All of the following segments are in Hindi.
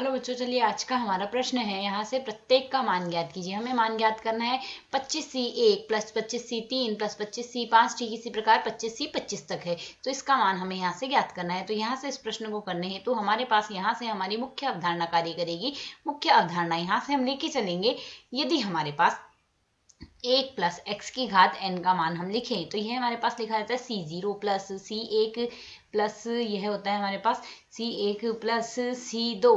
हेलो बच्चों, चलिए आज का हमारा प्रश्न है। यहाँ से प्रत्येक का मान ज्ञात कीजिए। हमें मान ज्ञात करना है 25C1 plus 25C3 plus 25C5, ठीक इसी प्रकार 25C25 तक है। तो इसका मान हमें यहाँ से ज्ञात करना है। तो यहाँ से इस प्रश्न को करने हेतु तो हमारे पास यहाँ से हमारी मुख्य अवधारणा कार्य करेगी। मुख्य अवधारणा यहाँ से हम लेके चलेंगे। यदि हमारे पास 1 प्लस एक्स की घात n का मान हम लिखें तो यह हमारे पास लिखा जाता है C0 प्लस C1 प्लस यह होता है हमारे पास C1 plus C2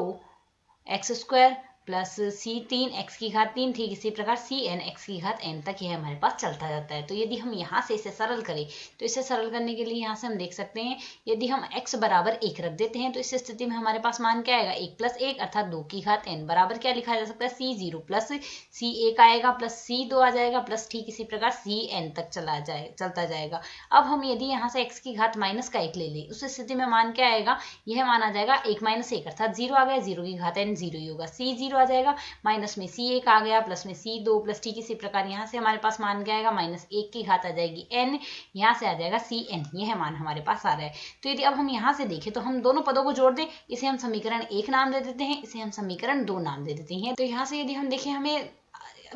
x square plus C3 x की घात 3, ठीक इसी प्रकार Cn एक्स की घात n तक यह हमारे पास चलता जाता है। तो यदि हम यहाँ से इसे सरल करें तो इसे सरल करने के लिए यहाँ से हम देख सकते हैं, यदि हम x बराबर 1 रख देते हैं तो इस स्थिति में हमारे पास मान क्या आएगा, 1 प्लस 1 अर्थात 2 की घात n बराबर क्या लिखा जा सकता है, C0 प्लस C1 आएगा प्लस C2 आ जाएगा प्लस ठीक इसी प्रकार Cn तक चलता जाएगा। अब हम यदि यहाँ से x की घात माइनस का 1 ले लें उस स्थिति में मान क्या आएगा, यह मान आ जाएगा 1 माइनस 1 अर्थात 0 आ गया, 0 की घात n 0 ही होगा, C0 आ जाएगा, माइनस में C1 आ गया प्लस में C2 प्लस ठीक इसी प्रकार यहाँ से हमारे पास मान क्या आएगा, माइनस 1 की घात आ जाएगी n, यहाँ से आ जाएगा Cn, यह मान हमारे पास आ रहा है। तो यदि अब हम यहाँ से देखें तो हम दोनों पदों को जोड़ दें, इसे हम समीकरण 1 नाम दे देते हैं, इसे हम समीकरण 2 नाम दे देते हैं। तो यहाँ से यदि हम देखें हमें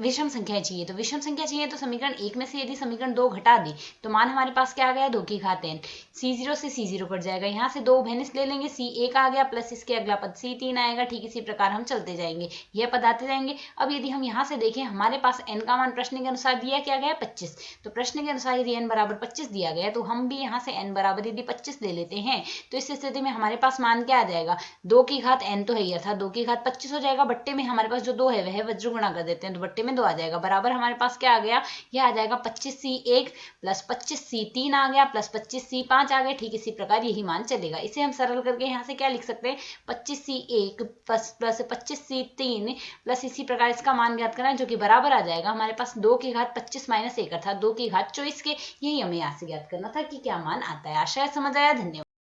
विषम संख्या चाहिए, तो विषम संख्या चाहिए तो समीकरण 1 में से यदि समीकरण 2 घटा दी तो मान हमारे पास क्या आ गया, 2 की घात n, C0 से C0 कट जाएगा, यहाँ से 2 भैनिस ले लेंगे, C1 आ गया प्लस इसके अगला पद C3 आएगा, ठीक इसी प्रकार हम चलते जाएंगे, यह पद आते जाएंगे। अब यदि हम यहाँ से देखें हमारे पास n का मान प्रश्न के अनुसार दिया क्या गया 25, तो प्रश्न के अनुसार यदि n बराबर 25 दिया गया तो हम भी यहाँ से n बराबर यदि 25 ले लेते हैं तो इस स्थिति में हमारे पास मान क्या आ जाएगा, 2 की घात n तो है ही अर्थात 2 की घात 25 हो जाएगा, बट्टे में हमारे पास जो 2 है वह वज्र गुणा कर देते हैं तो बट्टे में 2 आ जाएगा, बराबर हमारे पास क्या आ गया, यह आ जाएगा 25C1 प्लस 25C3 आ गया प्लस 25C5 आ गया, ठीक इसी प्रकार यही मान चलेगा। इसे हम सरल करके यहाँ से क्या लिख सकते हैं, 25C1 प्लस 25C3 प्लस इसी प्रकार इसका मान ज्ञात करना है जो कि बराबर आ जाएगा हमारे पास 2 की घात 25 माइनस 1 अर्थात 2 की घात 24 के। यही हमें यहाँ से ज्ञात करना था कि क्या मान आता है। आशा है समझ आया। धन्यवाद।